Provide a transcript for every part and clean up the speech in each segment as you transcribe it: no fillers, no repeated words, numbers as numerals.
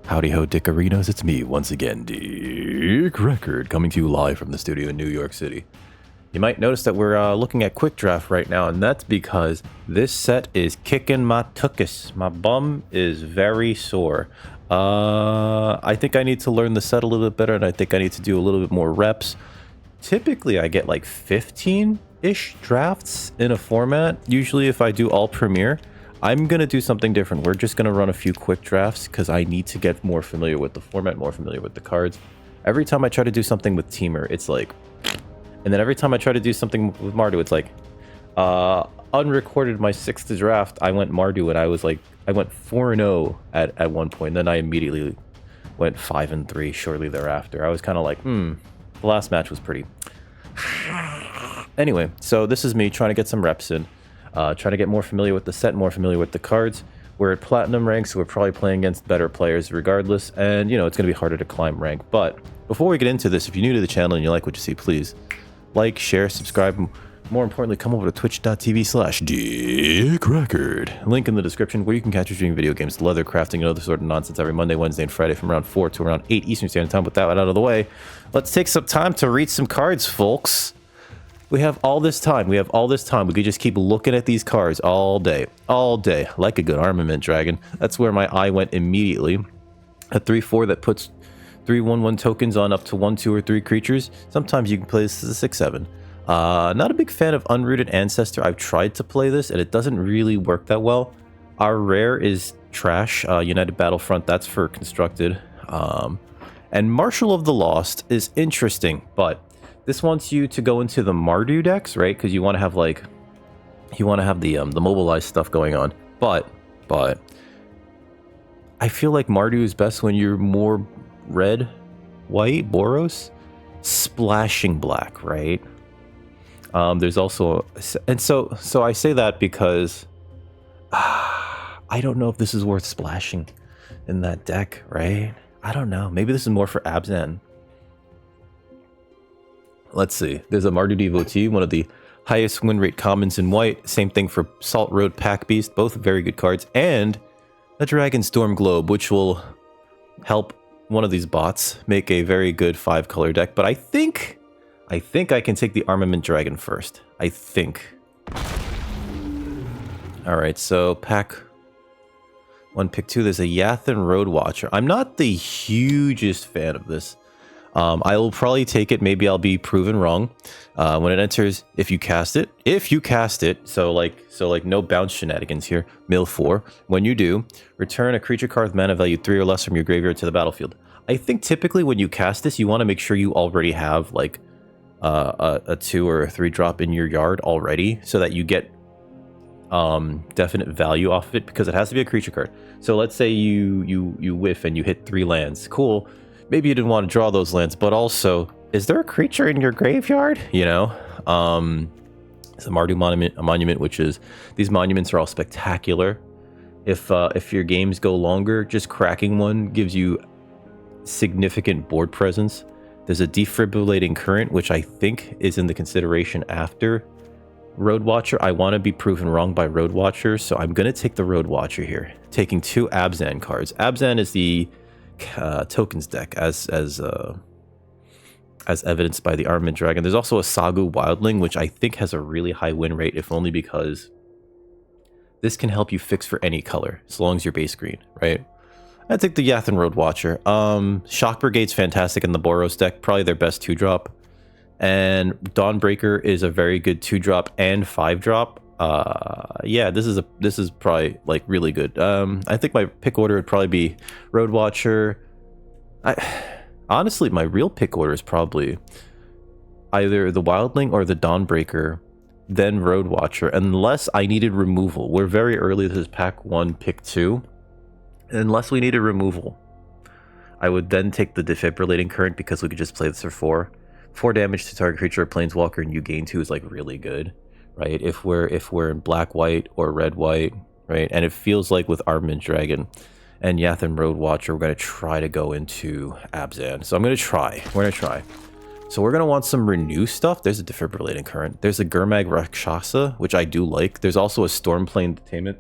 Howdy ho, Dickarinos, it's me once again, Dick Record, coming to you live from the studio in New York City. You might notice that we're looking at Quick Draft right now, and that's because this set is kicking my tuchus. My bum is very sore. I think I need to learn the set a little bit better, and I think I need to do a little bit more reps. Typically, I get like 15-ish drafts in a format. Usually, if I do all Premiere, I'm going to do something different. We're just going to run a few quick drafts because I need to get more familiar with the format, more familiar with the cards. Every time I try to do something with Temur, it's like... And then every time I try to do something with Mardu, it's like... unrecorded my 6th draft, I went Mardu and I was like... I went 4-0 at one point. Then I immediately went 5-3 shortly thereafter. I was kind of like, the last match was pretty... Anyway, so this is me trying to get some reps in. Trying to get more familiar with the set, more familiar with the cards. We're at Platinum rank, so we're probably playing against better players regardless. And, you know, it's going to be harder to climb rank. But before we get into this, if you're new to the channel and you like what you see, please like, share, subscribe. More importantly, come over to twitch.tv/DickRecord. Link in the description where you can catch your streaming video games, leather crafting, and other sort of nonsense every Monday, Wednesday, and Friday from around 4 to around 8 Eastern Standard Time. With that out of the way, let's take some time to read some cards, folks. We have all this time. We could just keep looking at these cards all day, like a good armament dragon. That's where my eye went immediately. A 3/4 that puts 3/1/1 tokens on up to 1, 2, or 3 creatures. Sometimes you can play this as a 6/7. Not a big fan of Unrooted Ancestor. I've tried to play this and it doesn't really work that well. Our rare is trash. United Battlefront, that's for constructed. And Marshal of the Lost is interesting, but this wants you to go into the Mardu decks, right? Because you want to have like, the mobilized stuff going on. But I feel like Mardu is best when you're more red, white, Boros, splashing black, right? There's also, and so I say that because I don't know if this is worth splashing in that deck, right? I don't know. Maybe this is more for Abzan. Let's see. There's a Mardu Devotee, one of the highest win rate commons in white. Same thing for Salt Road Pack Beast, both very good cards. And a Dragonstorm Globe, which will help one of these bots make a very good 5-color deck. But I think I can take the Armament Dragon first. I think. Alright, so pack 1, pick 2. There's a Yathan Road Watcher. I'm not the hugest fan of this. I will probably take it. Maybe I'll be proven wrong. When it enters, if you cast it, so like no bounce shenanigans here. Mill 4. When you do, return a creature card with mana value 3 or less from your graveyard to the battlefield. I think typically when you cast this, you want to make sure you already have like a 2 or a 3 drop in your yard already, so that you get definite value off of it, because it has to be a creature card. So let's say you whiff and you hit 3 lands. Cool. Maybe you didn't want to draw those lands, but also, is there a creature in your graveyard? You know, it's a Mardu monument, which is, these monuments are all spectacular. If your games go longer, just cracking one gives you significant board presence. There's a Defibrillating Current, which I think is in the consideration after Road Watcher. I want to be proven wrong by Road Watcher, so I'm going to take the Road Watcher here. Taking 2 Abzan cards. Abzan is the tokens deck, as evidenced by the Armament Dragon. There's also a Sagu Wildling, which I think has a really high win rate, if only because this can help you fix for any color, as long as you're base green, right? I take the Yathan Road Watcher. Shock Brigade's fantastic in the Boros deck, probably their best 2-drop. And Dawnbreaker is a very good 2-drop and 5-drop. Yeah, this is probably like really good. I think my pick order would probably be Road Watcher. Honestly, my real pick order is probably either the Wildling or the Dawnbreaker, then Road Watcher, unless I needed removal. We're very early. This is pack 1, pick 2. Unless we needed removal, I would then take the Defibrillating Current, because we could just play this for 4. 4 damage to target creature or planeswalker, and you gain 2 is like really good, right? If we're in black white or red white, right? And it feels like with Armament Dragon and Yathan Road Watcher, we're gonna try to go into Abzan. So we're gonna try. So we're gonna want some renew stuff. There's a Defibrillating Current. There's a Gurmag Rakshasa, which I do like. There's also a Stormplane Detainment.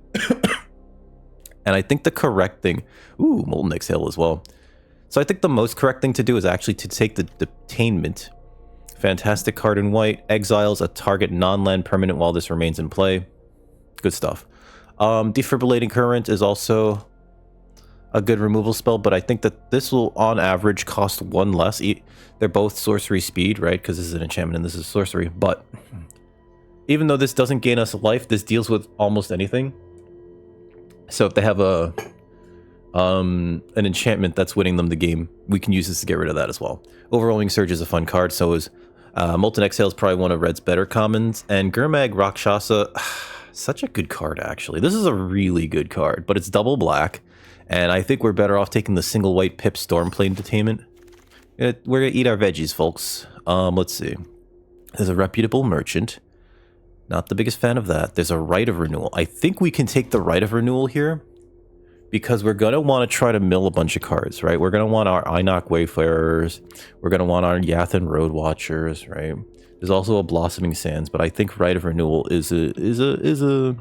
And I think the correct thing... Ooh, Molten Exhale as well. So I think the most correct thing to do is actually to take the Detainment. Fantastic card in white. Exiles a target non-land permanent while this remains in play. Good stuff. Defibrillating Current is also a good removal spell, but I think that this will, on average, cost 1 less. They're both sorcery speed, right? Because this is an enchantment and this is sorcery. But even though this doesn't gain us life, this deals with almost anything. So if they have an enchantment that's winning them the game, we can use this to get rid of that as well. Overwhelming Surge is a fun card. So is Molten Exhale is probably one of Red's better commons. And Gurmag Rakshasa, such a good card, actually. This is a really good card, but it's double black. And I think we're better off taking the single white Pip Stormplane Detainment. We're going to eat our veggies, folks. Let's see. There's a Reputable Merchant. Not the biggest fan of that. There's a Right of Renewal. I think we can take the Right of Renewal here, because we're going to want to try to mill a bunch of cards, right? We're going to want our Einok Wayfarers. We're going to want our Yathan Road Watchers, right? There's also a Blossoming Sands, but I think Right of Renewal is a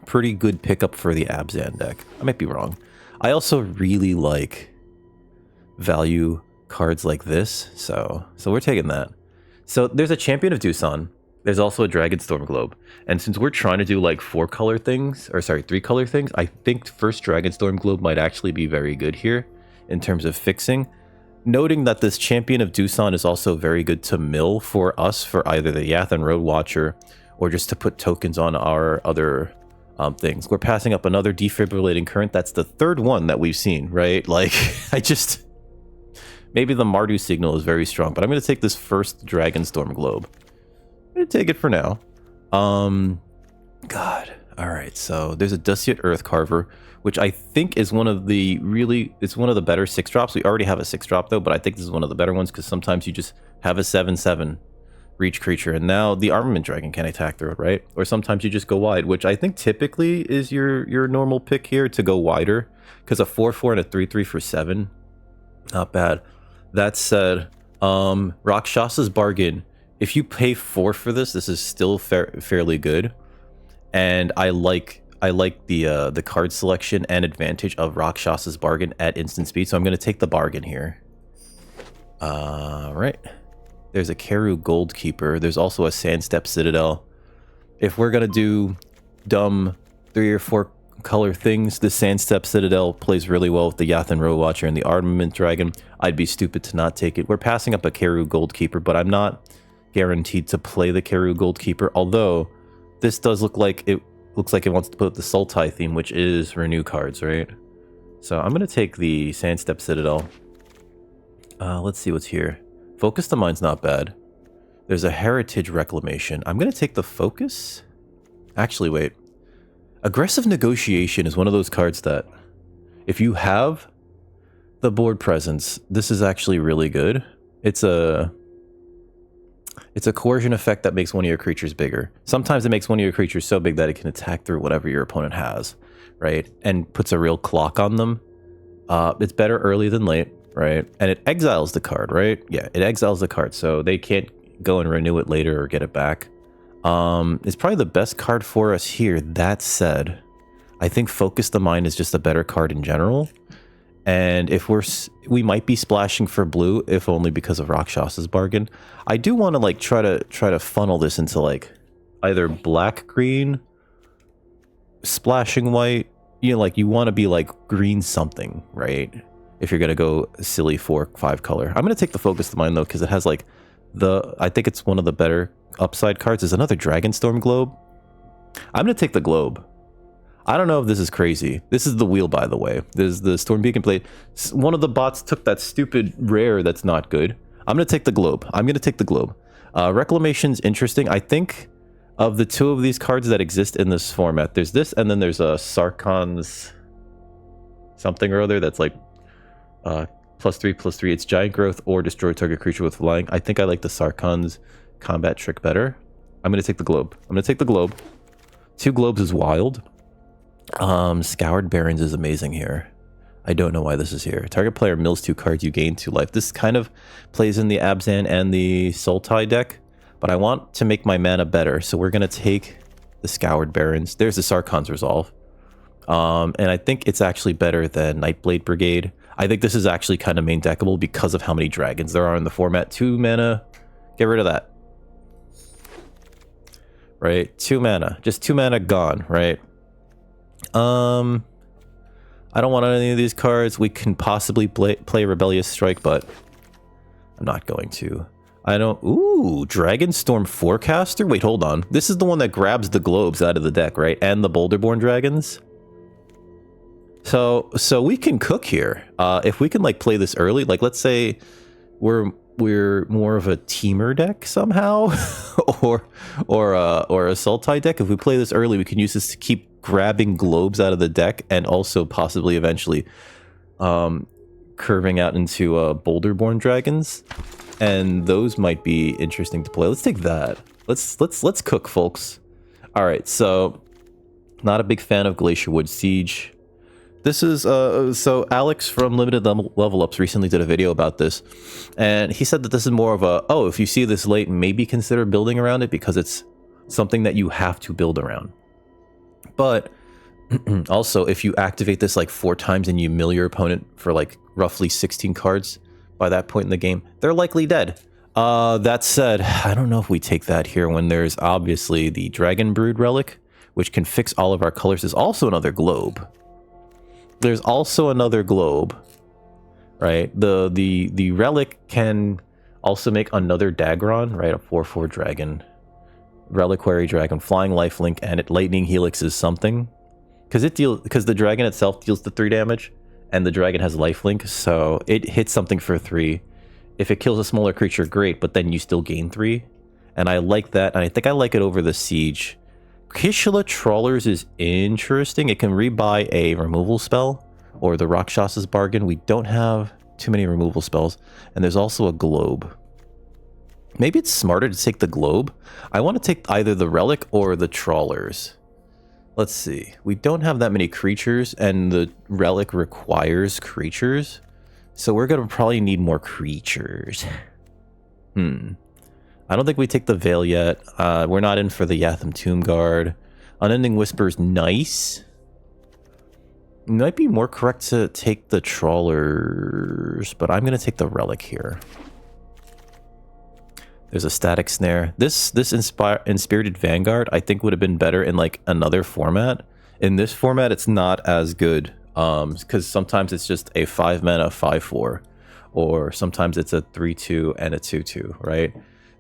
pretty good pickup for the Abzan deck. I might be wrong. I also really like value cards like this, so we're taking that. So there's a Champion of Doosan. There's also a Dragonstorm Globe. And since we're trying to do like 4-color things, or sorry, 3-color things, I think first Dragonstorm Globe might actually be very good here in terms of fixing. Noting that this Champion of Doosan is also very good to mill for us for either the Yathan Road Watcher or just to put tokens on our other things. We're passing up another Defibrillating Current. That's the 3rd one that we've seen, right? Like, maybe the Mardu Signal is very strong, but I'm going to take this first Dragonstorm Globe. I'm going to take it for now. God. All right, so there's a Dusiat Earth Carver, which I think is one of the it's one of the better 6-drops. We already have a 6-drop though, but I think this is one of the better ones because sometimes you just have a 7/7 reach creature, and now the Armament Dragon can attack through it, right? Or sometimes you just go wide, which I think typically is your normal pick here, to go wider, because a 4/4 and a 3/3 for 7, not bad. That said, Rakshasa's Bargain. If you pay 4 for this, this is still fairly good, and I like the card selection and advantage of Rakshasa's Bargain at instant speed, so I'm going to take the bargain here. Right. There's a Keru Goldkeeper. There's also a Sandstep Citadel. If we're going to do dumb 3 or 4 color things, the Sandstep Citadel plays really well with the Yathan Road Watcher and the Armament Dragon. I'd be stupid to not take it. We're passing up a Keru Goldkeeper, but I'm not guaranteed to play the Keru Goldkeeper, although this does look like it wants to put the Sultai theme, which is renew cards, right? So I'm going to take the Sandstep Citadel. Let's see what's here. Focus the Mind's not bad. There's a Heritage Reclamation. I'm going to take the Focus. Actually, wait. Aggressive Negotiation is one of those cards that, if you have the board presence, this is actually really good. It's a coercion effect that makes one of your creatures bigger. Sometimes it makes one of your creatures so big that it can attack through whatever your opponent has, right? And puts a real clock on them. It's better early than late, right? And it exiles the card, right? Yeah, it exiles the card, so they can't go and renew it later or get it back. It's probably the best card for us here. That said, I think Focus the Mind is just a better card in general. And if we might be splashing for blue, if only because of Rakshasa's Bargain. I do want to like try to funnel this into like either black green, splashing white. You know, like you want to be like green something, right? If you're gonna go silly 4/5 color. I'm gonna take the Focus the Mind though, because it has like I think it's one of the better upside cards. There's another Dragonstorm Globe. I'm gonna take the Globe. I don't know if this is crazy. This is the wheel, by the way. There's the Storm Beacon Blade. One of the bots took that stupid rare that's not good. I'm going to take the Globe. I'm going to take the Globe. Reclamation's interesting. I think of the 2 of these cards that exist in this format, there's this, and then there's a Sarkhan's something or other that's like +3/+3. It's Giant Growth or destroy target creature with flying. I think I like the Sarkhan's combat trick better. I'm going to take the Globe. I'm going to take the Globe. 2 globes is wild. Scoured Barrens is amazing here. I don't know why this is here. Target player mills 2 cards, you gain 2 life. This kind of plays in the Abzan and the Sultai deck, but I want to make my mana better, so we're going to take the Scoured Barrens. There's the Sarkhan's Resolve. And I think it's actually better than Nightblade Brigade. I think this is actually kind of main deckable because of how many dragons there are in the format. 2 mana, get rid of that. Right, 2 mana, just 2 mana gone, right? I don't want any of these cards. We can possibly play Rebellious Strike, but I'm not going to. I don't... Ooh, Dragonstorm Forecaster? Wait, hold on. This is the one that grabs the globes out of the deck, right? And the Boulderborn Dragons? So we can cook here. If we can, like, play this early, like, let's say we're more of a Temur deck somehow, or a Sultai deck. If we play this early, we can use this to keep grabbing globes out of the deck, and also possibly eventually curving out into Boulderborn Dragons, and those might be interesting to play. Let's take that. Let's cook, folks. All right, so not a big fan of Glacier Wood Siege. This is, so Alex from Limited Level Ups recently did a video about this, and he said that this is more of a, oh, if you see this late, maybe consider building around it because it's something that you have to build around. But also, if you activate this like 4 times and you mill your opponent for like roughly 16 cards by that point in the game, they're likely dead. That said, I don't know if we take that here when there's obviously the Dragon Brood Relic, which can fix all of our colors. There's also another globe. There's also another globe, right? The relic can also make another Dagron, right? A 4/4 dragon, reliquary dragon, flying lifelink, and lightning helix is something because the dragon itself deals the 3 damage, and the dragon has lifelink, so it hits something for 3. If it kills a smaller creature, great, but then you still gain 3, and I like that, and I think I like it over the siege. Kishla Trawlers is interesting. It can rebuy a removal spell or the Rakshas's Bargain. We don't have too many removal spells. And there's also a globe. Maybe it's smarter to take the globe. I want to take either the relic or the trawlers. Let's see. We don't have that many creatures, and the relic requires creatures. So we're going to probably need more creatures. I don't think we take the Veil yet. We're not in for the Yatham Tomb Guard. Unending Whisper's nice. It might be more correct to take the Trawlers, but I'm going to take the Relic here. There's a Static Snare. This Inspirited Vanguard, I think, would have been better in like another format. In this format, it's not as good, because sometimes it's just a 5 mana 5/4, or sometimes it's a 3/2 and a 2/2, right?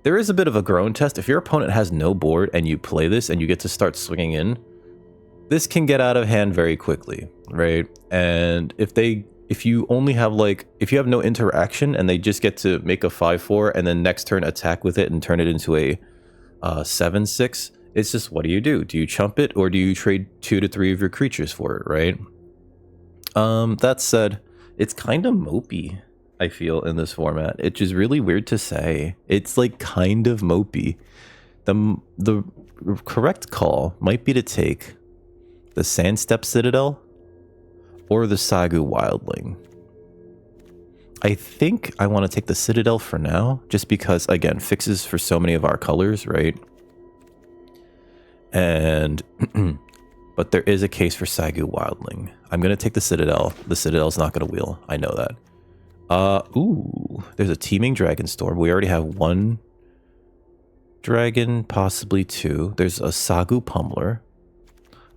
There is a bit of a groan test. If your opponent has no board and you play this and you get to start swinging in, this can get out of hand very quickly, right? And if you only have if you have no interaction and they just get to make a 5/4 and then next turn attack with it and turn it into a 7/6, it's just, what do you do? Do you chump it, or do you trade 2 to 3 of your creatures for it, right? That said, it's kind of mopey, I feel, in this format. It's just really weird to say. It's like kind of mopey. The correct call might be to take the Sandstep Citadel or the Sagu Wildling. I think I want to take the Citadel for now, just because, again, fixes for so many of our colors, right? And but there is a case for Sagu Wildling. I'm going to take the Citadel. The Citadel's not going to wheel. I know that. Ooh, there's a Teeming Dragonstorm. We already have 1 dragon, possibly 2. There's a Sagu Pummeler.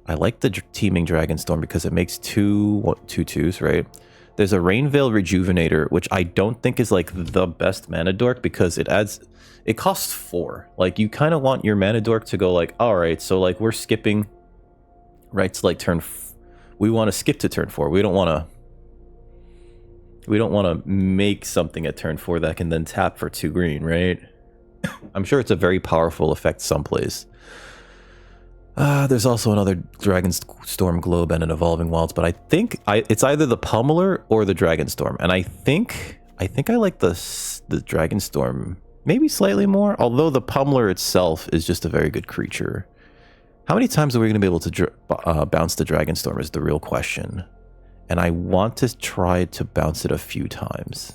I like the Teeming Dragonstorm because it makes 2 2/2s, right? There's a Rainveil Rejuvenator, which I don't think is like the best mana dork because it costs 4. Like, you kind of want your mana dork to go like, all right, so like we're skipping right to like we want to skip to turn 4. We don't want to make something at turn 4 that can then tap for 2 green, right? I'm sure it's a very powerful effect someplace. There's also another Dragonstorm Globe and an Evolving Wilds, but I think it's either the Pummeler or the Dragonstorm, and I think I like the Dragonstorm maybe slightly more, although the Pummeler itself is just a very good creature. How many times are we going to be able to bounce the Dragonstorm is the real question. And I want to try to bounce it a few times.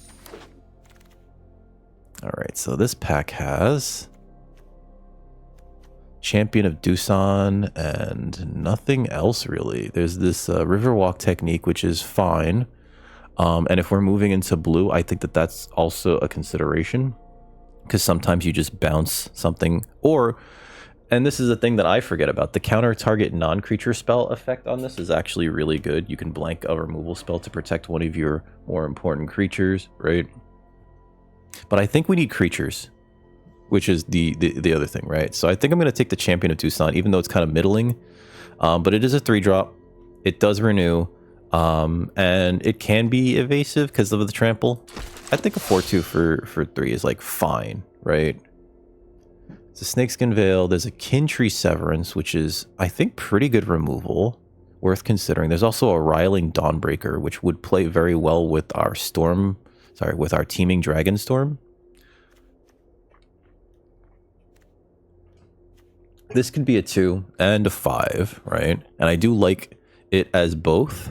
Alright, so this pack has Champion of Doosan, and nothing else really. There's this Riverwalk technique, which is fine. And if we're moving into blue, I think that that's also a consideration. Because sometimes you just bounce something. Or, and this is a thing that I forget about, the counter target non-creature spell effect on this is actually really good. You can blank a removal spell to protect one of your more important creatures, right? But I think we need creatures, which is the other thing, right? So I think I'm going to take the Champion of Doosan, even though it's kind of middling. But it is a 3-drop. It does renew. And it can be evasive because of the trample. I think a 4-2 for 3 is like fine, right? It's a Snakeskin Veil. There's a Kintree Severance, which is, I think, pretty good removal. Worth considering. There's also a Riling Dawnbreaker, which would play very well with our with our teaming Dragonstorm. This could be a 2 and a 5, right? And I do like it as both.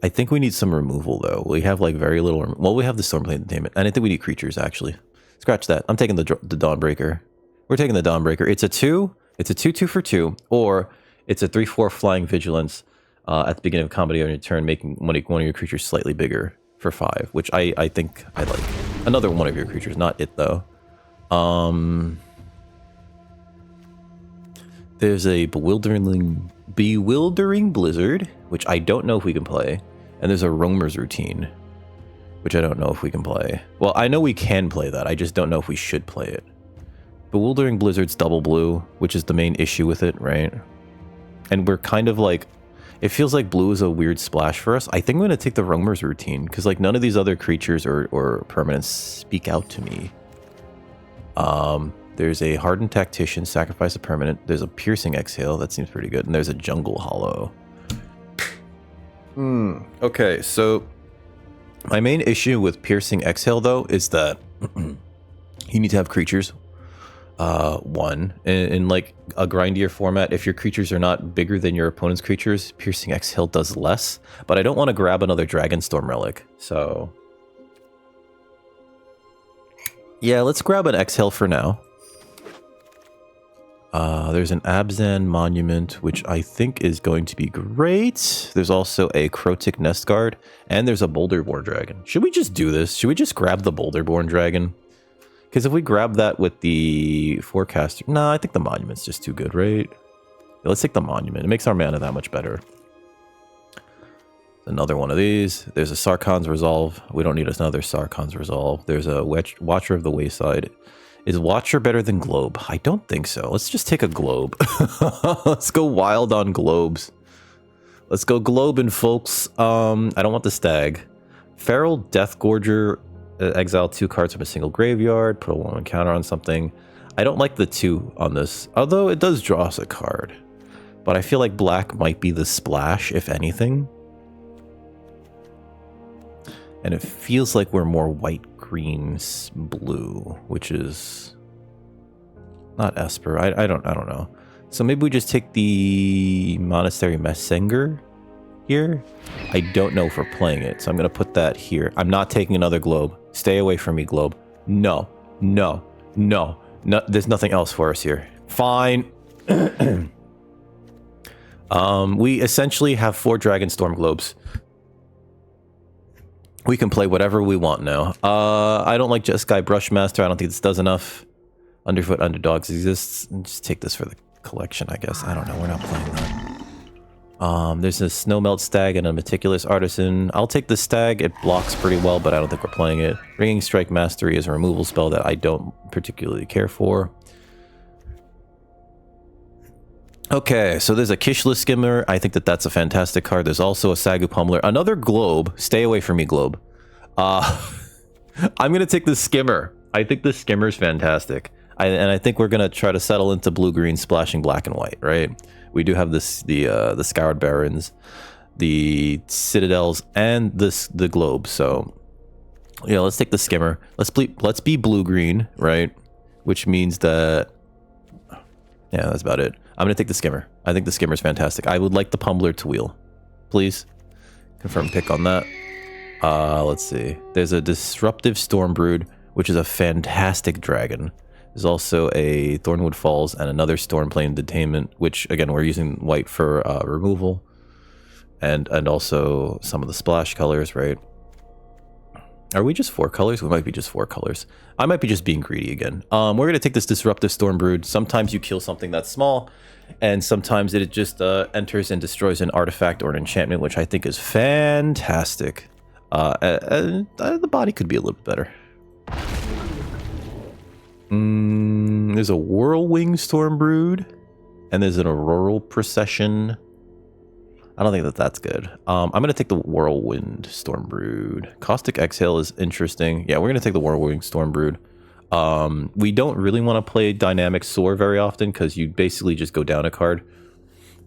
I think we need some removal, though. We have, like, very little... Well, we have the Stormblade Entertainment, and I think we need creatures, actually. Scratch that. I'm taking the Dawnbreaker. We're taking the Dawnbreaker. It's a 2. It's a 2-2 for 2, or it's a 3-4 Flying Vigilance at the beginning of combat on your turn, making one of your creatures slightly bigger for 5, which I think I like. Another one of your creatures, not it, though. There's a Bewildering Blizzard, which I don't know if we can play. And there's a Roamer's Routine, which I don't know if we can play. Well, I know we can play that. I just don't know if we should play it. Bewildering Blizzard's double blue, which is the main issue with it, right? And we're kind of like... It feels like blue is a weird splash for us. I think I'm going to take the Roamer's Routine, because like none of these other creatures or permanents speak out to me. There's a Hardened Tactician, sacrifice a permanent. There's a Piercing Exhale, that seems pretty good. And there's a Jungle Hollow. Okay, so my main issue with Piercing Exhale, though, is that you need to have creatures. One, in like a grindier format, if your creatures are not bigger than your opponent's creatures, Piercing Exhale does less. But I don't want to grab another Dragonstorm relic, so... Yeah, let's grab an Exhale for now. There's an Abzan Monument, which I think is going to be great. There's also a Crotic Nestguard, and there's a Boulderborn Dragon. Should we just do this? Should we just grab the Boulderborn Dragon? Because if we grab that with the Forecaster... Nah, I think the Monument's just too good, right? Yeah, let's take the Monument. It makes our mana that much better. Another one of these. There's a Sarkhan's Resolve. We don't need another Sarkhan's Resolve. There's a Watcher of the Wayside. Is Watcher better than Globe? I don't think so. Let's just take a Globe. Let's go wild on Globes. Let's go Globin', folks. I don't want the Stag. Feral Deathgorger. Exile 2 cards from a single graveyard. Put a 1 counter on something. I don't like the 2 on this. Although it does draw us a card. But I feel like black might be the splash, if anything. And it feels like we're more white, green, blue, which is not Esper. I don't know. So maybe we just take the Monastery Messenger here. I don't know if we're playing it, so I'm going to put that here. I'm not taking another Globe. Stay away from me, Globe. No. There's nothing else for us here. Fine. We essentially have 4 Dragonstorm Globes. We can play whatever we want now. I don't like Jeskai Brushmaster. I don't think this does enough. Underfoot Underdogs exists. Just take this for the collection, I guess. I don't know. We're not playing that. There's a Snowmelt Stag and a Meticulous Artisan. I'll take the Stag. It blocks pretty well, but I don't think we're playing it. Ringing Strike Mastery is a removal spell that I don't particularly care for. Okay, so there's a Kishless Skimmer. I think that that's a fantastic card. There's also a Sagu Pummeler. Another Globe. Stay away from me, Globe. I'm going to take the Skimmer. I think the Skimmer's fantastic. And I think we're going to try to settle into blue-green, splashing black and white, right? We do have this the Scoured Barrens, the Citadels, and the Globe. So, yeah, let's take the Skimmer. Let's be blue-green, right? Which means that... Yeah, that's about it. I'm going to take the Skimmer. I think the Skimmer's fantastic. I would like the Pummeler to wheel. Please. Confirm pick on that. Let's see. There's a Disruptive Stormbrood, which is a fantastic dragon. There's also a Thornwood Falls and another Stormplane Detainment, which again we're using white for removal, and also some of the splash colors, right? Are we just 4 colors? We might be just 4 colors. I might be just being greedy again. We're gonna take this Disruptive Stormbrood. Sometimes you kill something that's small, and sometimes it just enters and destroys an artifact or an enchantment, which I think is fantastic. The body could be a little bit better. There's a Whirlwing Stormbrood, and there's an Auroral Procession. I don't think that that's good. I'm going to take the Whirlwind Stormbrood. Caustic Exhale is interesting. Yeah, we're going to take the Whirlwind Stormbrood. We don't really want to play Dynamic Soar very often because you basically just go down a card.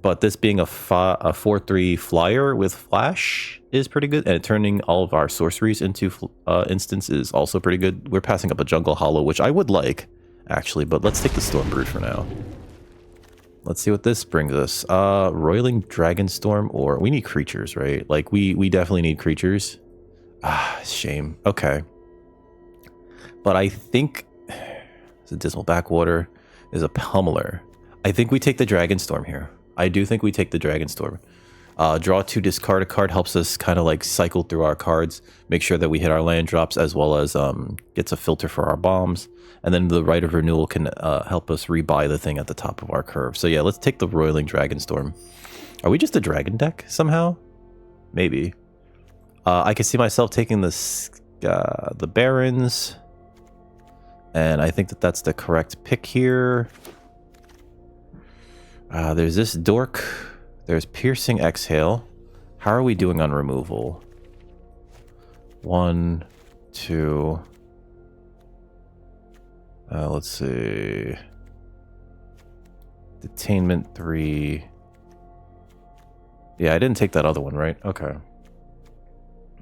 But this being a 4/3 flyer with flash is pretty good. And turning all of our sorceries into instants is also pretty good. We're passing up a Jungle Hollow, which I would like, actually. But let's take the Stormbrood for now. Let's see what this brings us. Roiling Dragonstorm, or we need creatures, right? Like, we definitely need creatures. Shame. Okay. But I think it's a Dismal Backwater. Is a Pummeler. I think we take the Dragonstorm here. I do think we take the Dragonstorm. Draw 2, discard a card helps us kind of like cycle through our cards, make sure that we hit our land drops, as well as gets a filter for our bombs. And then the Right of Renewal can help us rebuy the thing at the top of our curve. So yeah, let's take the Roiling Dragonstorm. Are we just a dragon deck somehow? Maybe. I can see myself taking this, the Barons. And I think that that's the correct pick here. There's this Dork. There's Piercing Exhale. How are we doing on removal? 1, 2... let's see. Detainment 3. Yeah, I didn't take that other one, right? Okay.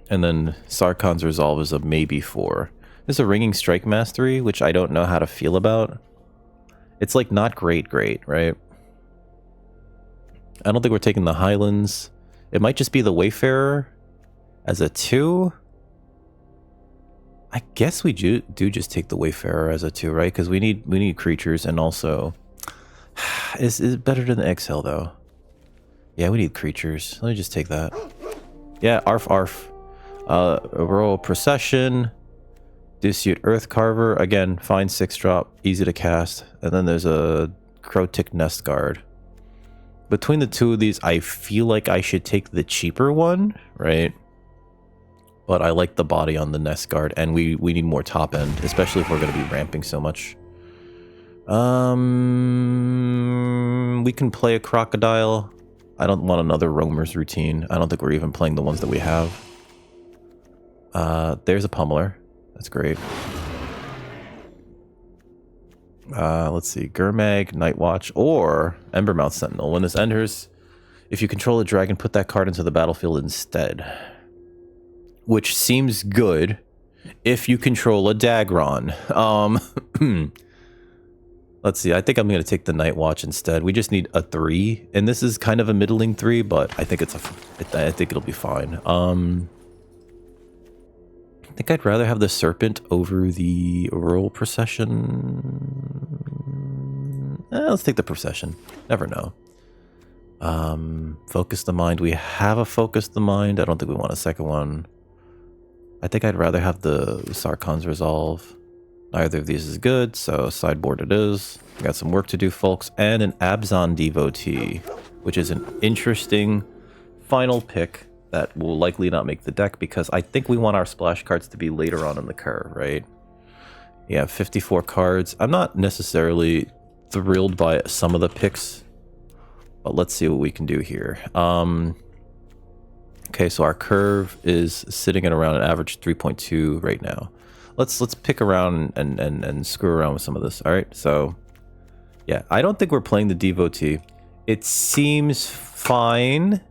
And then Sarkhan's Resolve is a maybe 4. There's a Ringing Strike Mastery, which I don't know how to feel about. It's like not great, right? I don't think we're taking the Highlands. It might just be the Wayfarer as a 2. I guess we do just take the Wayfarer as a 2, right? Because we need creatures, and also is it better than the Exhale though? Yeah, we need creatures. Let me just take that. Yeah, arf. Auroral Procession, Disute Earth Carver. Again, fine 6-drop, easy to cast. And then there's a Crotic Nest Guard. Between the two of these, I feel like I should take the cheaper one, right? But I like the body on the Nest Guard, and we need more top end, especially if we're going to be ramping so much. We can play a Crocodile. I don't want another Roamer's Routine. I don't think we're even playing the ones that we have. There's a Pummeler. That's great. Let's see. Gurmag, Nightwatch, or Embermouth Sentinel. When this enters, if you control a dragon, put that card into the battlefield instead. Which seems good if you control a Dagron. Let's see. I think I'm going to take the Nightwatch instead. We just need a 3, and this is kind of a middling 3, but I think I think it'll be fine. I think I'd rather have the Serpent over the Auroral Procession. Let's take the Procession. Never know. Focus the Mind. We have a Focus the Mind. I don't think we want a second one. I think I'd rather have the Sarkhan's Resolve. Neither of these is good, so sideboard it is. We got some work to do, folks. And an Abzan Devotee, which is an interesting final pick that will likely not make the deck, because I think we want our splash cards to be later on in the curve, right? Yeah, 54 cards. I'm not necessarily thrilled by some of the picks, but let's see what we can do here. Okay, so our curve is sitting at around an average 3.2 right now. Let's pick around and screw around with some of this. All right, so yeah, I don't think we're playing the Devotee. It seems fine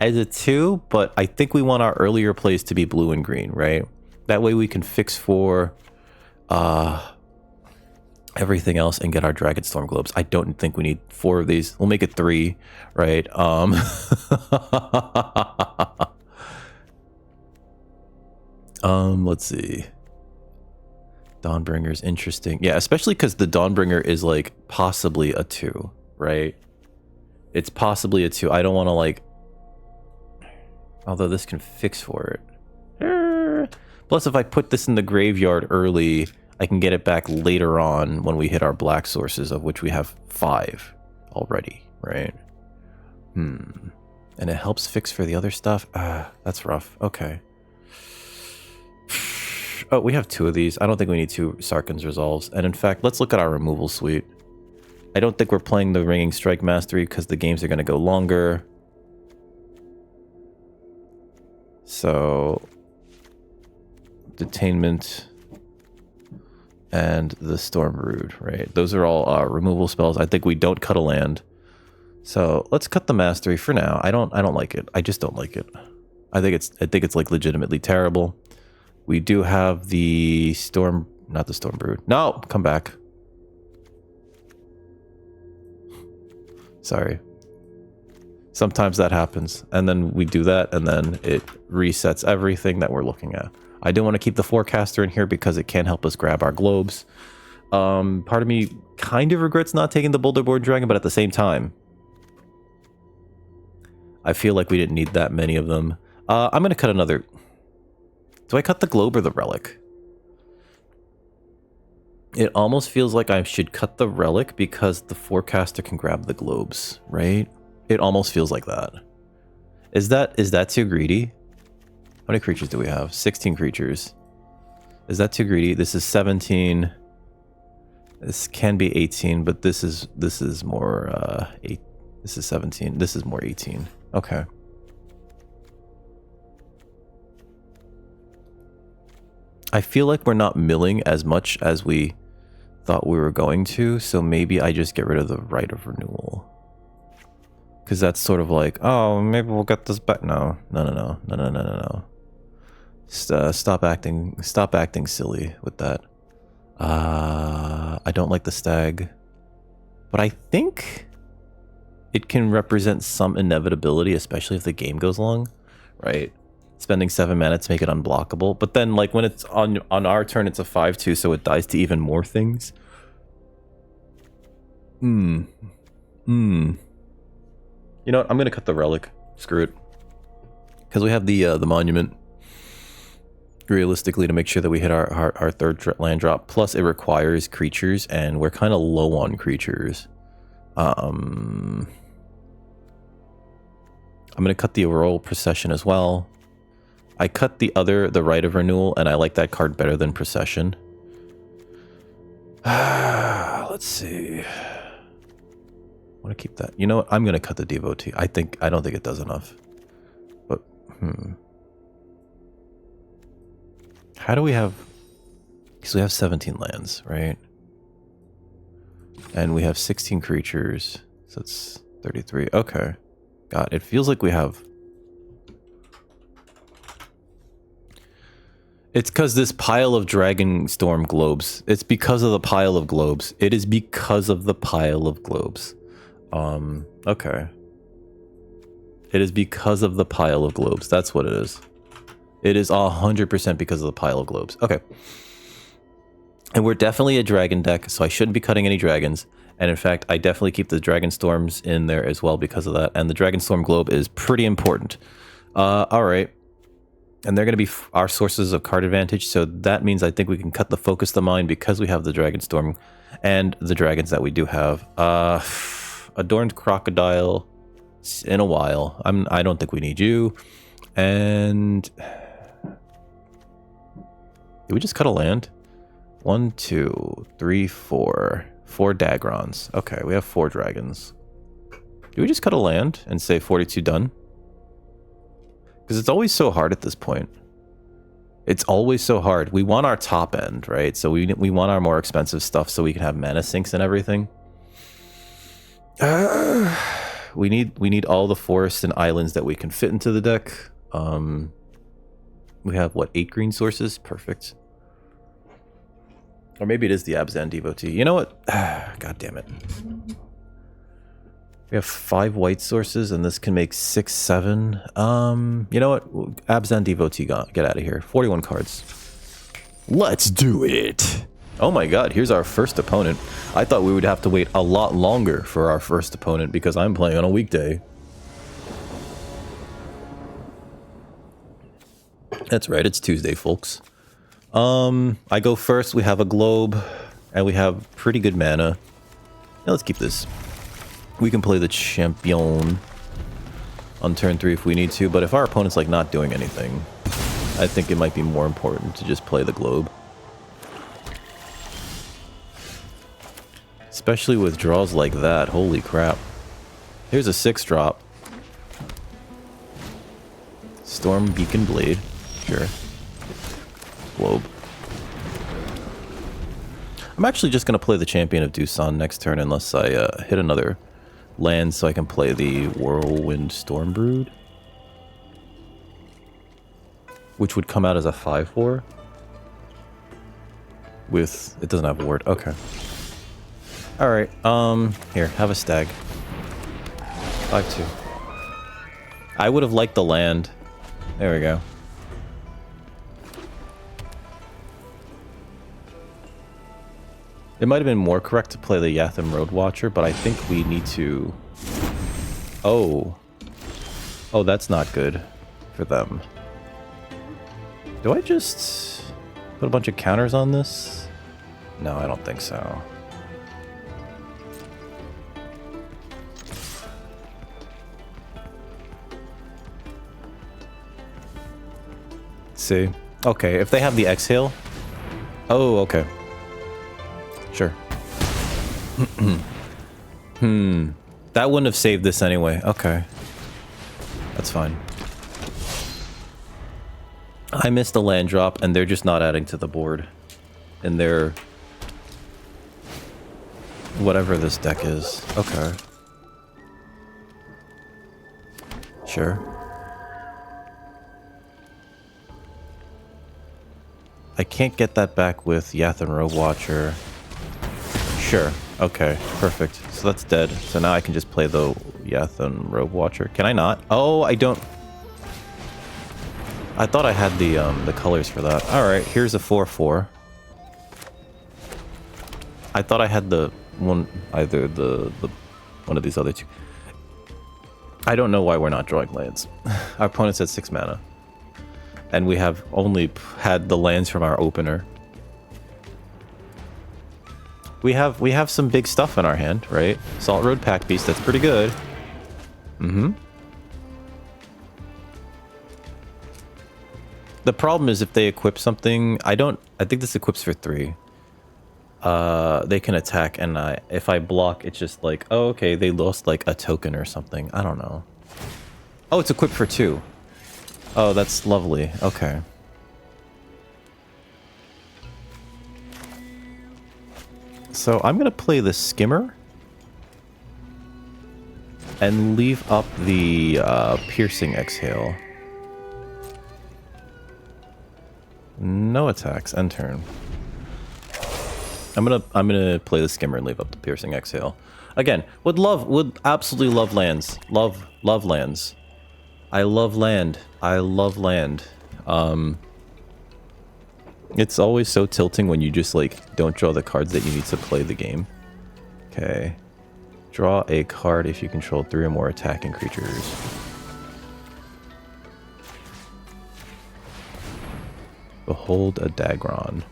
as a 2, but I think we want our earlier plays to be blue and green, right? That way we can fix for everything else and get our Dragonstorm Globes. I don't think we need 4 of these. We'll make it 3, right? Let's see. Dawnbringer's interesting. Yeah, especially because the Dawnbringer is like possibly a 2, right? It's possibly a 2. I don't want to like... Although this can fix for it. Plus, if I put this in the graveyard early, I can get it back later on when we hit our black sources, of which we have 5 already, right? And it helps fix for the other stuff. That's rough. Okay. Oh, we have 2 of these. I don't think we need 2 Sarkhan's Resolves. And in fact, let's look at our removal suite. I don't think we're playing the Ringing Strike Mastery because the games are going to go longer. So, Detainment and the Storm Brood, right? Those are all removal spells. I think we don't cut a land. So let's cut the Mastery for now. I don't like it. I just don't like it. I think it's like legitimately terrible. We do have the Storm, not the Storm Brood. No, come back. Sorry. Sometimes that happens, and then we do that, and then it resets everything that we're looking at. I do want to keep the Forecaster in here because it can help us grab our globes. Part of me kind of regrets not taking the Boulderborn Dragon, but at the same time, I feel like we didn't need that many of them. I'm going to cut another... Do I cut the globe or the relic? It almost feels like I should cut the relic because the Forecaster can grab the globes, right? It almost feels like that. Is that too greedy? How many creatures do we have? 16 creatures. Is that too greedy? This is 17. This can be 18, but this is more 8. This is 17. This is more 18. Okay. I feel like we're not milling as much as we thought we were going to, so maybe I just get rid of the right of renewal. Because that's sort of like, oh, maybe we'll get this back. No. Stop acting silly with that. I don't like the stag. But I think it can represent some inevitability, especially if the game goes long, right? Spending 7 mana to make it unblockable. But then, like, when it's on our turn, it's a 5/2, so it dies to even more things. You know what? I'm going to cut the relic. Screw it. Because we have the monument, realistically, to make sure that we hit our third land drop. Plus, it requires creatures, and we're kind of low on creatures. I'm going to cut the Auroral Procession as well. I cut the Rite of Renewal, and I like that card better than Procession. Let's see. I want to keep that. You know what? I'm going to cut the Devotee. I don't think it does enough. But, How do we have... Because we have 17 lands, right? And we have 16 creatures. So it's 33. Okay. God, it feels like we have... It's because this pile of Dragonstorm globes. It's because of the pile of globes. It is because of the pile of globes. Okay. It is because of the pile of globes. That's what it is. It is 100% because of the pile of globes. Okay. And we're definitely a dragon deck, so I shouldn't be cutting any dragons. And in fact, I definitely keep the Dragonstorms in there as well because of that. And the Dragonstorm globe is pretty important. Alright. And they're going to be our sources of card advantage, so that means I think we can cut the Focus the Mind because we have the Dragonstorm and the dragons that we do have. Adorned Crocodile in a while. I don't think we need you. And did we just cut a land? 1, 2, 3, 4. 4 Dagrons. Okay, we have 4 dragons. Do we just cut a land and say 42 done? Because it's always so hard at this point. It's always so hard. We want our top end, right? So we want our more expensive stuff so we can have mana sinks and everything. We need all the forests and islands that we can fit into the deck. We have what, 8 green sources? Perfect. Or maybe it is the Abzan Devotee. You know what? God damn it. We have 5 white sources, and this can make 6, 7. You know what? Abzan Devotee, get out of here. 41 cards. Let's do it. Oh my god, here's our first opponent. I thought we would have to wait a lot longer for our first opponent because I'm playing on a weekday. That's right, it's Tuesday, folks. I go first. We have a globe, and we have pretty good mana. Now let's keep this. We can play the champion on turn 3 if we need to, but if our opponent's like not doing anything, I think it might be more important to just play the globe. Especially with draws like that. Holy crap. Here's a 6-drop. Storm Beacon Blade. Sure. Globe. I'm actually just going to play the Champion of Doosan next turn unless I hit another land so I can play the Whirlwind Stormbrood. Which would come out as a 5/4. With... it doesn't have a word. Okay. Alright, here, have a stag. 5/2. I would have liked the land. There we go. It might have been more correct to play the Yatham Road Watcher, but I think we need to... Oh. Oh, that's not good for them. Do I just put a bunch of counters on this? No, I don't think so. See? Okay, if they have the exhale... Oh, okay. Sure. That wouldn't have saved this anyway. Okay. That's fine. I missed a land drop, and they're just not adding to the board. In their... whatever this deck is. Okay. Sure. I can't get that back with Yatham Road Watcher. Sure. Okay. Perfect. So that's dead. So now I can just play the Yatham Road Watcher. Can I not? Oh, I don't... I thought I had the colors for that. Alright, here's a 4/4. I thought I had the one... either the one of these other two. I don't know why we're not drawing lands. Our opponent's at 6 mana. And we have only had the lands from our opener. We have some big stuff in our hand, right? Salt Road Pack Beast, that's pretty good. The problem is if they equip something, I think this equips for 3. They can attack, and if I block, it's just like, oh, okay, they lost like a token or something. I don't know. Oh, it's equipped for 2. Oh, that's lovely. Okay. So I'm going to play the Skimmer. And leave up the Piercing Exhale. No attacks. End turn. I'm gonna play the Skimmer and leave up the Piercing Exhale. Again, would absolutely love lands. Love lands. I love land. I love land. It's always so tilting when you just like don't draw the cards that you need to play the game. Okay. Draw a card if you control 3 or more attacking creatures. Behold a Dagron.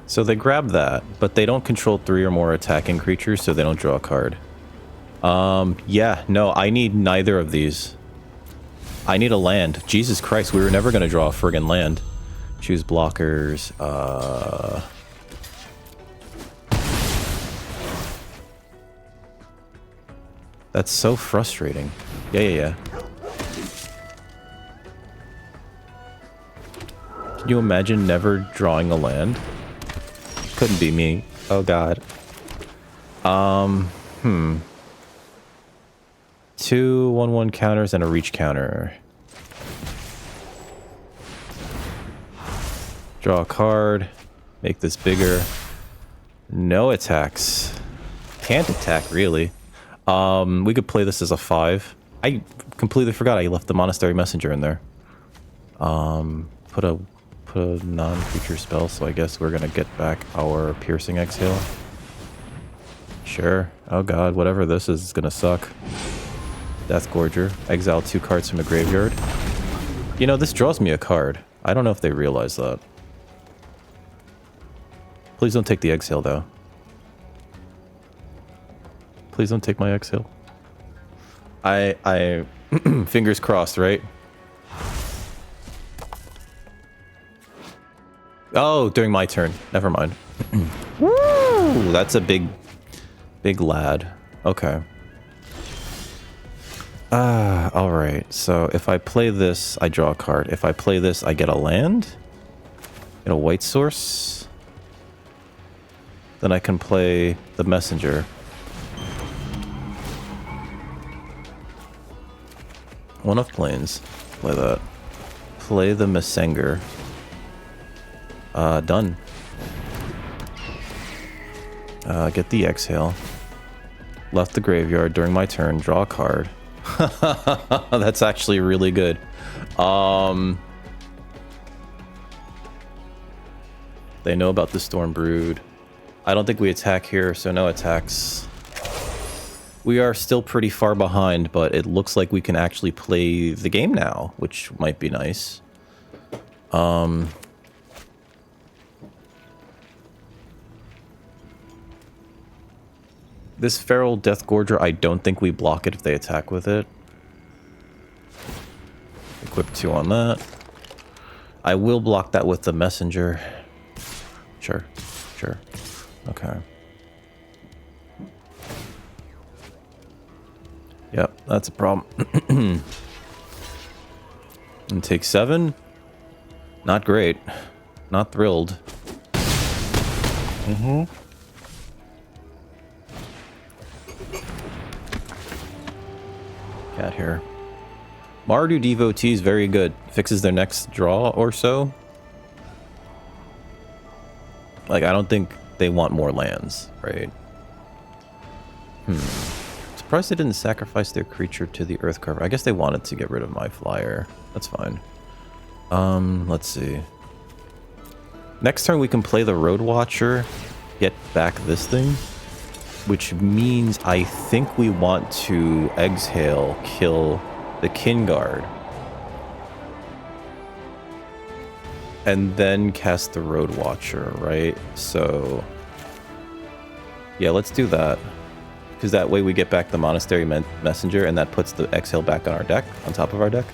So they grab that, but they don't control 3 or more attacking creatures, so they don't draw a card. Yeah, no, I need neither of these. I need a land. Jesus Christ, we were never going to draw a friggin' land. Choose blockers. That's so frustrating. Yeah. Can you imagine never drawing a land? Couldn't be me. Oh god. 2 1/1 counters and a reach counter. Draw a card. Make this bigger. No attacks. Can't attack, really. We could play this as a 5. I completely forgot I left the Monastery Messenger in there. Put a non-creature spell, so I guess we're gonna get back our Piercing Exhale. Sure. Oh god, whatever this is gonna suck. Death Gorger. Exile 2 cards from the graveyard. You know, this draws me a card. I don't know if they realize that. Please don't take the Exhale, though. Please don't take my Exhale. I fingers crossed, right? Oh, during my turn. Never mind. Woo! That's a big lad. Okay. Alright. So if I play this, I draw a card. If I play this, I get a land. Get a white source. Then I can play the Messenger. One of Plains. Play that. Play the Messenger. Done. Get the Exhale. Left the graveyard during my turn. Draw a card. That's actually really good. They know about the Storm Brood. I don't think we attack here, so no attacks. We are still pretty far behind, but it looks like we can actually play the game now, which might be nice. This Feral Death Gorger, I don't think we block it if they attack with it. Equip 2 on that. I will block that with the Messenger. Sure. Okay. Yep, that's a problem. And take 7. Not great. Not thrilled. Cat here. Mardu Devotee is very good. Fixes their next draw or so. Like, I don't think they want more lands, right? Surprised they didn't sacrifice their creature to the Earth Carver. I guess they wanted to get rid of my flyer. That's fine. Let's see. Next turn we can play the Road Watcher, get back this thing, which means I think we want to exhale, kill the Kinguard, and then cast the Road Watcher, right? So, yeah, let's do that. Because that way we get back the Monastery Messenger, and that puts the Exhale back on our deck, on top of our deck.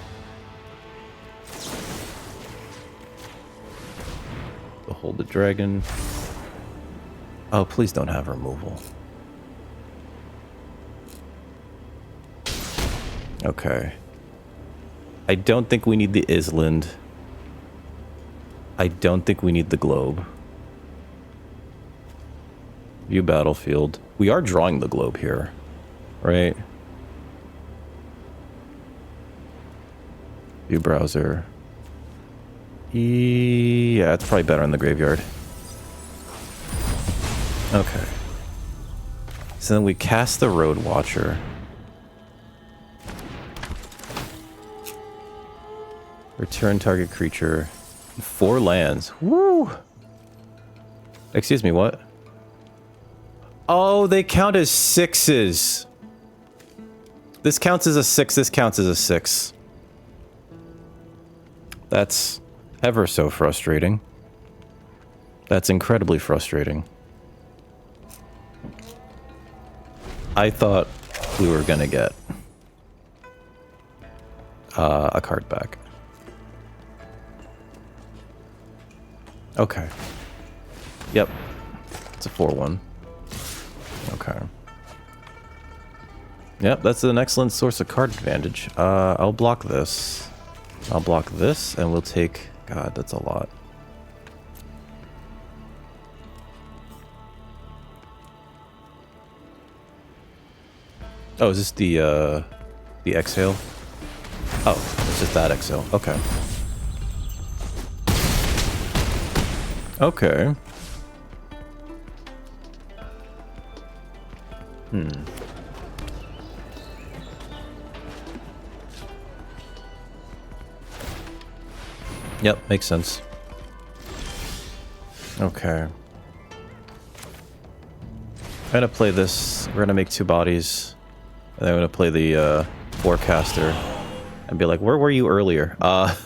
Behold the Dragon. Oh, please don't have removal. Okay. I don't think we need the Island. I don't think we need the Globe. View battlefield. We are drawing the Globe here, right? View browser. Yeah, it's probably better in the graveyard. Okay. So then we cast the Road Watcher. Return target creature. 4 lands. Woo! Excuse me, what? Oh, they count as 6s. This counts as a 6, this counts as a 6. That's ever so frustrating. That's incredibly frustrating. I thought we were gonna get a card back. Okay. Yep. It's a 4-1. Okay. Yep, that's an excellent source of card advantage. I'll block this. I'll block this, and we'll take... God, that's a lot. Oh, is this the exhale? Oh, it's just that exhale. Okay. Okay. Yep, makes sense. Okay. I'm gonna play this. We're gonna make 2 bodies. And then I'm gonna play the forecaster. And be like, where were you earlier? But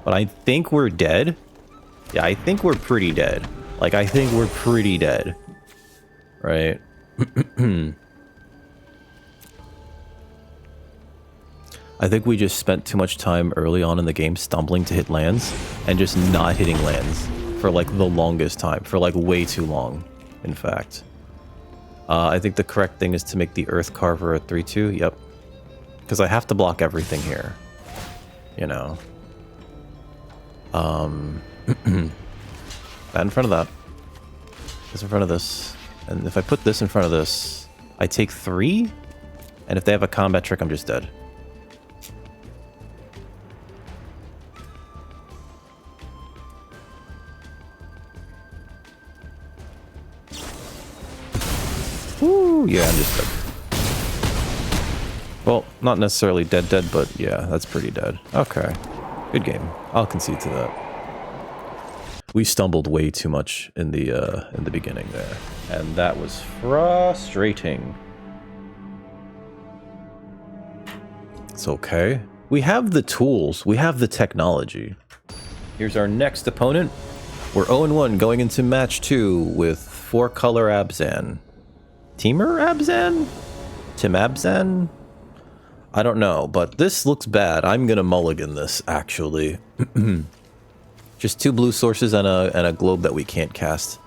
I think we're dead. Yeah, I think we're pretty dead. Like, I think we're pretty dead. Right? I think we just spent too much time early on in the game stumbling to hit lands and just not hitting lands for like the longest time, for like way too long, in fact. I think the correct thing is to make the Earth Carver a 3/2, yep. Because I have to block everything here, you know. That in front of that. This in front of this. And if I put this in front of this, I take 3, and if they have a combat trick, I'm just dead. Woo, yeah, I'm just dead. Well, not necessarily dead, but yeah, that's pretty dead. Okay, good game. I'll concede to that. We stumbled way too much in the beginning there, and that was frustrating. It's okay. We have the tools. We have the technology. Here's our next opponent. We're 0-1 going into match 2 with 4-color Abzan. Temur Abzan? Tim Abzan? I don't know, but this looks bad. I'm gonna mulligan this, actually. Just 2 blue sources and a globe that we can't cast.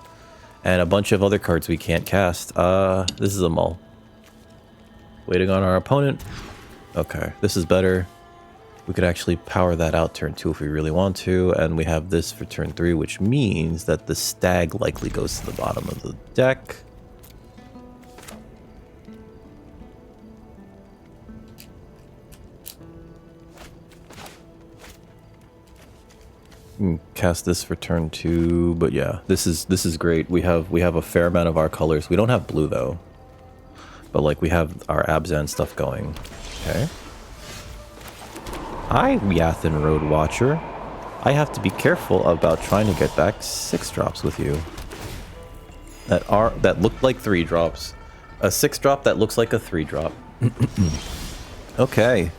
And a bunch of other cards we can't cast. This is a mull. Waiting on our opponent. Okay, this is better. We could actually power that out turn 2 if we really want to. And we have this for turn 3, which means that the stag likely goes to the bottom of the deck. Cast this for turn 2, but yeah, this is great. We have a fair amount of our colors. We don't have blue though, but like we have our Abzan stuff going. Okay. Hi, Yathan Road Watcher. I have to be careful about trying to get back 6 drops with you. That looked like 3 drops. A 6 drop that looks like a 3 drop. Okay.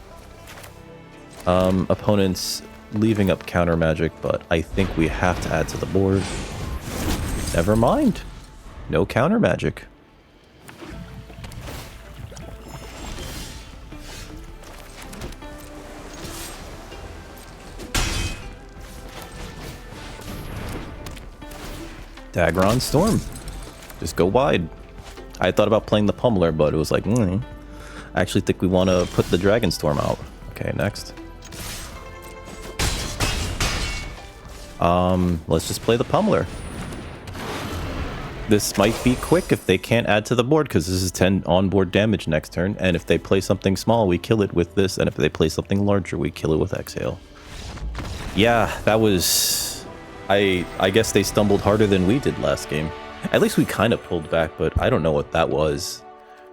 Opponents leaving up counter magic, but I think we have to add to the board. Never mind. No counter magic. Dragonstorm. Just go wide. I thought about playing the Pummeler, but it was like, I actually think we want to put the Dragonstorm out. Okay, next. Let's just play the Pummeler. This might be quick if they can't add to the board, because this is 10 onboard damage next turn, and if they play something small, we kill it with this, and if they play something larger, we kill it with Exhale. Yeah, that was... I guess they stumbled harder than we did last game. At least we kind of pulled back, but I don't know what that was.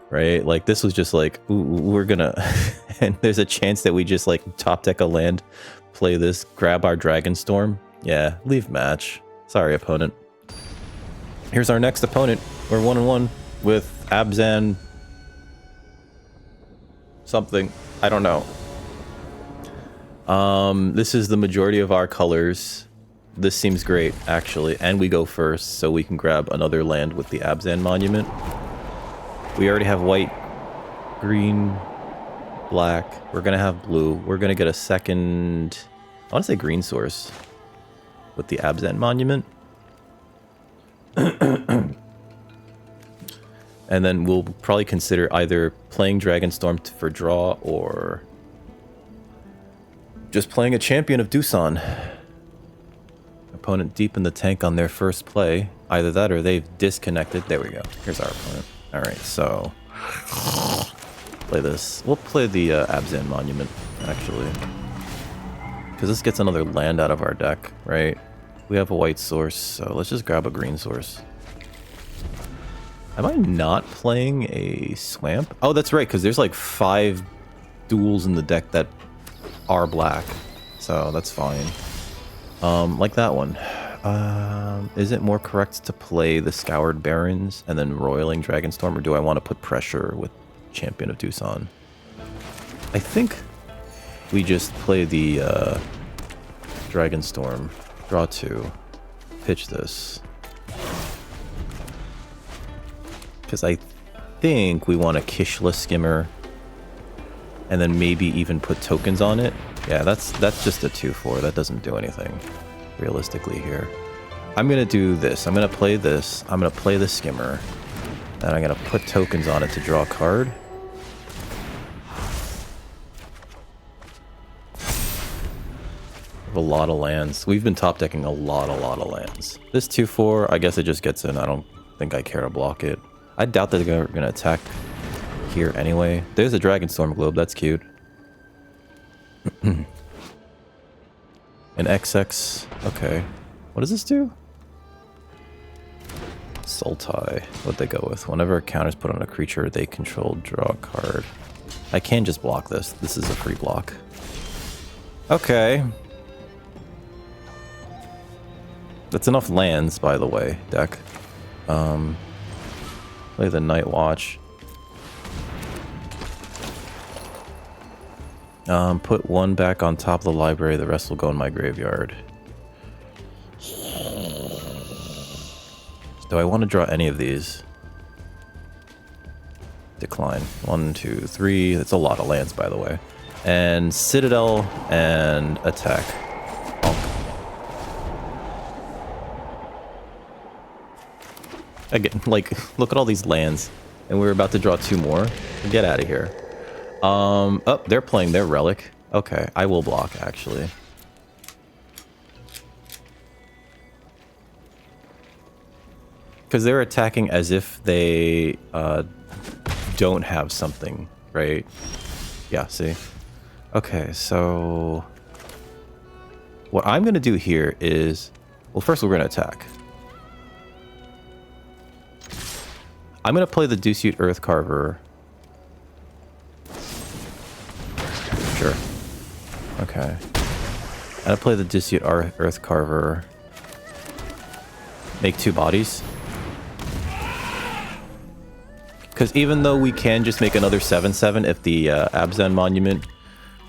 Right? Like, this was just like, ooh, we're gonna... and there's a chance that we just, like, top deck a land, play this, grab our Dragonstorm. Yeah, leave match. Sorry, opponent. Here's our next opponent. We're 1-1 with Abzan... something. I don't know. This is the majority of our colors. This seems great, actually. And we go first, so we can grab another land with the Abzan Monument. We already have white, green, black. We're gonna have blue. We're gonna get a second... I want to say green source. With the Abzan Monument. And then we'll probably consider either playing Dragonstorm for draw or just playing a champion of Doosan. Opponent deep in the tank on their first play. Either that or they've disconnected. There we go. Here's our opponent. Alright, so... play this. We'll play the Abzan Monument, actually. Because this gets another land out of our deck, right? We have a white source, so let's just grab a green source. Am I not playing a Swamp? Oh, that's right, because there's like 5 duels in the deck that are black. so that's fine. Like that one. Is it more correct to play the Scoured Barons and then Roiling Dragonstorm, or do I want to put pressure with Champion of Doosan? I think we just play the Dragonstorm. Draw 2. Pitch this. Because I think we want a Kishla Skimmer and then maybe even put tokens on it. Yeah, that's just a 2/4. That doesn't do anything realistically here. I'm gonna do this. I'm gonna play this. I'm gonna play the Skimmer, and I'm gonna put tokens on it to draw a card. A lot of lands. We've been top decking a lot of lands. This 2/4, I guess it just gets in. I don't think I care to block it. I doubt that they're gonna attack here anyway. There's a Dragonstorm Globe. That's cute. An XX. Okay. What does this do? Sultai. What'd they go with? Whenever a counter's put on a creature they control, draw a card. I can just block this. This is a free block. Okay. That's enough lands, by the way, deck. Play the Night Watch. Put one back on top of the library, the rest will go in my graveyard. Do I want to draw any of these? Decline. 1, 2, 3. That's a lot of lands, by the way. And Citadel and attack. Again, like, look at all these lands. And we're about to draw 2 more. Get out of here. Oh, they're playing their Relic. Okay, I will block, actually. Because they're attacking as if they don't have something, right? Yeah, see? Okay, so... what I'm going to do here is... well, first we're going to attack. I'm going to play the Deuceute Earthcarver. Sure. Okay. I'm going to play the Deuceute Earthcarver. Make 2 bodies. Because even though we can just make another 7/7 if the Abzan Monument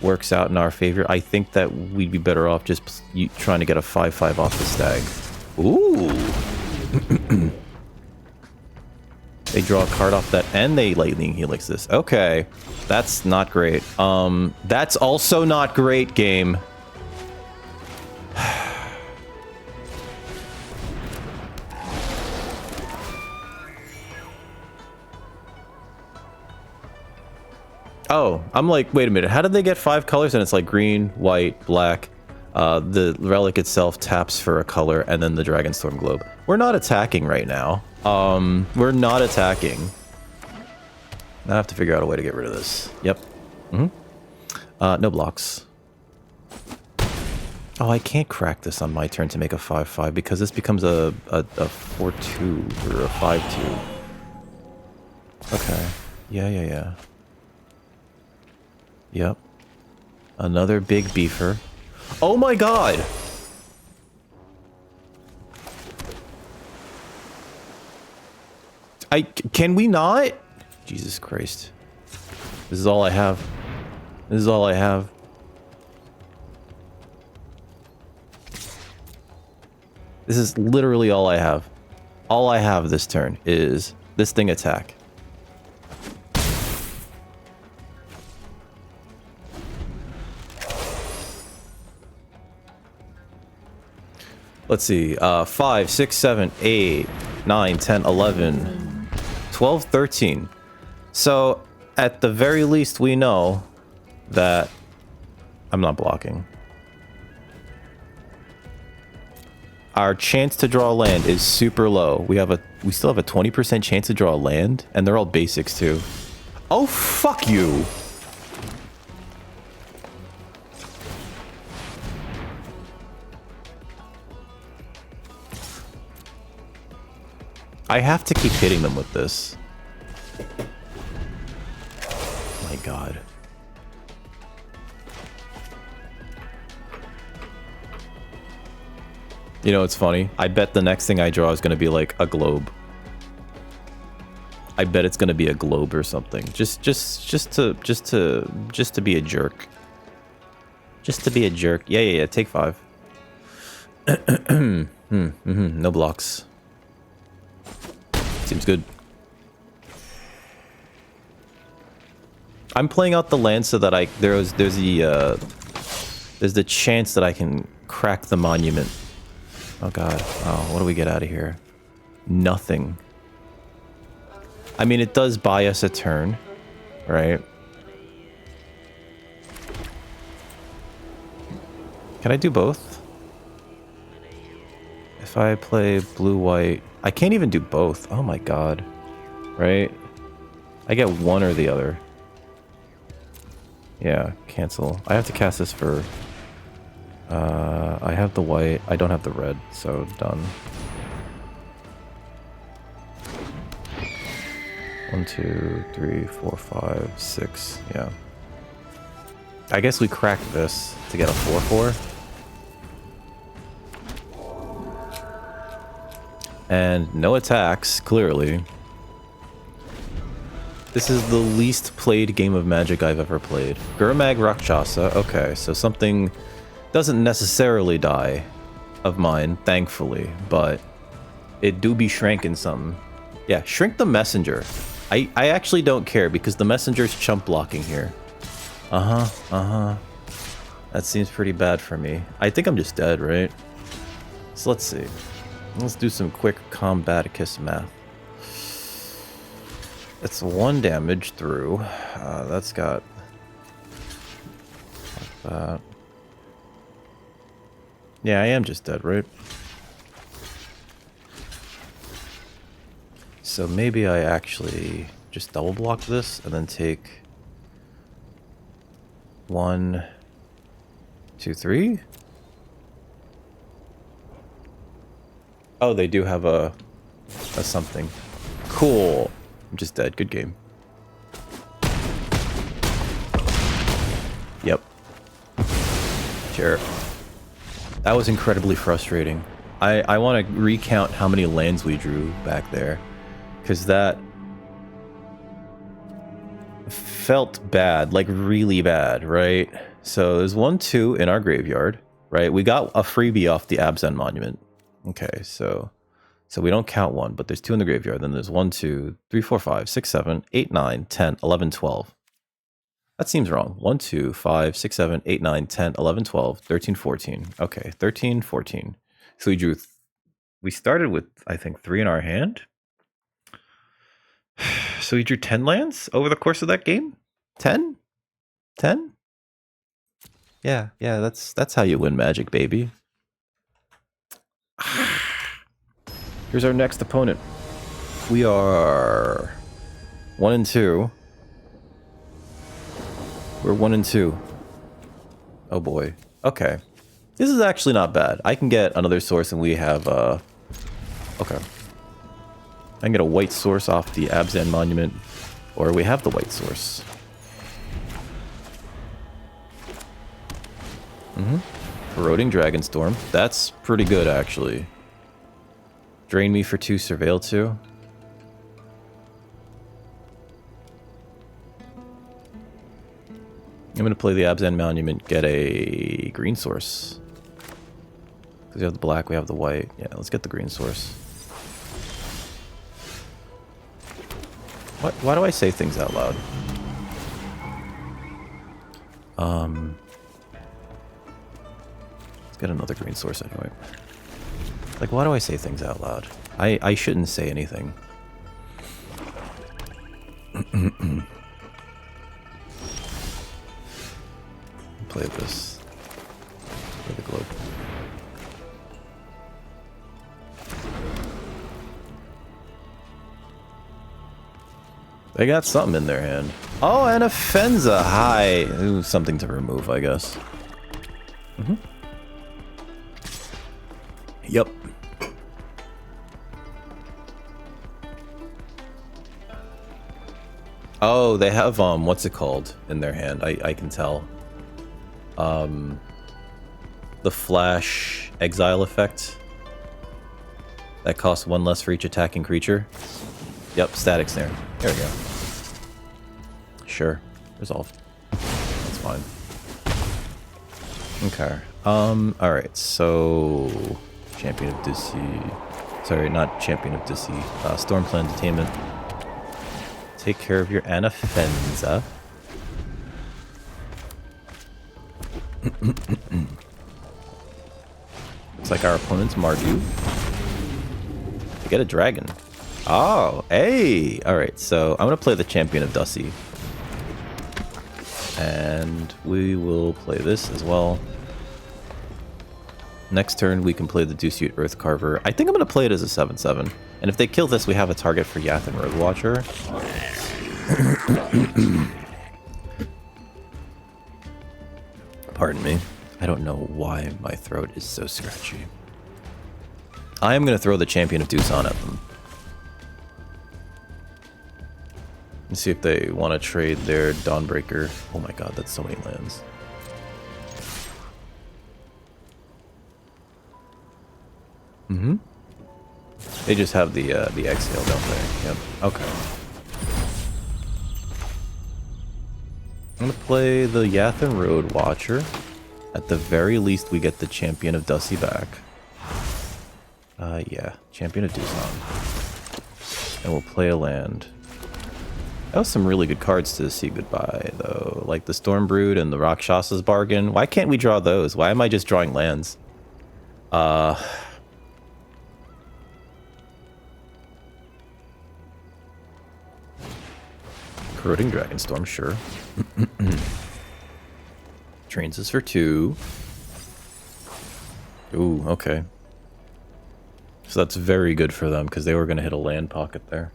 works out in our favor, I think that we'd be better off just trying to get a 5/5 off the Stag. Ooh! They draw a card off that, and they Lightning Helix this. Okay, that's not great. That's also not great, game. Oh, I'm like, wait a minute. How did they get 5 colors? And it's like green, white, black. The relic itself taps for a color, and then the Dragonstorm Globe. We're not attacking right now. We're not attacking. I have to figure out a way to get rid of this. Yep. No blocks. Oh, I can't crack this on my turn to make a 5/5 because this becomes a 4/2 or a 5/2. Okay. Yeah. Yep. Another big beefer. Oh my god! Can we not? Jesus Christ. This is all I have. This is all I have. This is literally all I have. All I have this turn is this thing attack. Let's see. 5, 6, 7, 8, 9, 10, 11, 12, 13. So, at the very least, we know that I'm not blocking. Our chance to draw land is super low. We still have a 20% chance to draw land, and they're all basics too. Oh, fuck you! I have to keep hitting them with this. My god. You know, it's funny. I bet the next thing I draw is going to be like a globe. I bet it's going to be a globe or something. Just to be a jerk. Just to be a jerk. Yeah. Take 5. No blocks. Seems good. I'm playing out the land so that there's the chance that I can crack the monument. Oh god. Oh, what do we get out of here? Nothing. I mean, it does buy us a turn, right? Can I do both? If I play blue-white... I can't even do both. Oh my god. Right? I get one or the other. Yeah, cancel. I have to cast this for... I have the white. I don't have the red, so done. 1, 2, 3, 4, 5, 6. Yeah. I guess we crack this to get a 4/4. And no attacks, clearly. This is the least played game of Magic I've ever played. Gurmag Rakshasa. Okay, so something doesn't necessarily die of mine, thankfully, but it do be shrinking something. Yeah, shrink the messenger. I actually don't care because the messenger's chump blocking here. That seems pretty bad for me. I think I'm just dead, right? So let's see. Let's do some quick Combaticus math. It's 1 damage through. That's got... like that. Yeah, I am just dead, right? So maybe I actually just double block this and then take 1, 2, 3. Oh, they do have a something. Cool. I'm just dead. Good game. Yep. Sure. That was incredibly frustrating. I want to recount how many lands we drew back there. Because that felt bad. Like, really bad, right? So, there's 1, 2 in our graveyard, right? We got a freebie off the Abzan Monument. Okay, so we don't count 1, but there's 2 in the graveyard. Then there's 1, 2, 3, 4, 5, 6, 7, 8, 9, 10, 11, 12. That seems wrong. 1, 2, 5, 6, 7, 8, 9, 10, 11, 12, 13, 14. Okay, 13, 14. So we drew... we started with, I think, 3 in our hand. So we drew 10 lands over the course of that game? 10? 10? Yeah, that's how you win Magic, baby. Here's our next opponent. We are 1 and 2. We're 1 and 2. Oh boy. Okay. This is actually not bad. I can get another source and we have okay. I can get a white source off the Abzan Monument. Or we have the white source. Corroding Dragonstorm. That's pretty good, actually. Drain me for 2, Surveil 2. I'm going to play the Abzan Monument, get a green source. Because we have the black, we have the white. Yeah, let's get the green source. Why do I say things out loud? Let's get another green source anyway. Like, why do I say things out loud? I shouldn't say anything. Play this. Play the globe. They got something in their hand. Oh, and a Fenza. Hi. Ooh, something to remove, I guess. Yep. Oh, they have, what's it called in their hand? I can tell. The Flash Exile effect. That costs 1 less for each attacking creature. Yep, static snare. There we go. Sure. Resolved. That's fine. Okay. Alright, so... Champion of Dissy... Sorry, not Champion of Dissy. Stormplan Detainment. Take care of your Anafenza. Looks like our opponent's Mardu. We get a dragon. Oh, hey! Alright, so I'm going to play the Champion of Dusty. And we will play this as well. Next turn, we can play the Dusuit Earthcarver. I think I'm going to play it as a 7/7. And if they kill this, we have a target for Yathen Roadwatcher. Pardon me. I don't know why my throat is so scratchy. I am going to throw the Champion of Doosan at them. Let's see if they want to trade their Dawnbreaker. Oh my god, that's so many lands. Mm-hmm. They just have the exhale, don't they? Yep. Okay. I'm gonna play the Yathen Roadwatcher. At the very least, we get the Champion of Dusty back. Yeah, Champion of Doosan. And we'll play a land. That was some really good cards to see goodbye, though. Like the Stormbrood and the Rakshasa's Bargain. Why can't we draw those? Why am I just drawing lands? Corroding Dragonstorm, sure. Trains us for 2. Ooh, okay. So that's very good for them, because they were going to hit a land pocket there.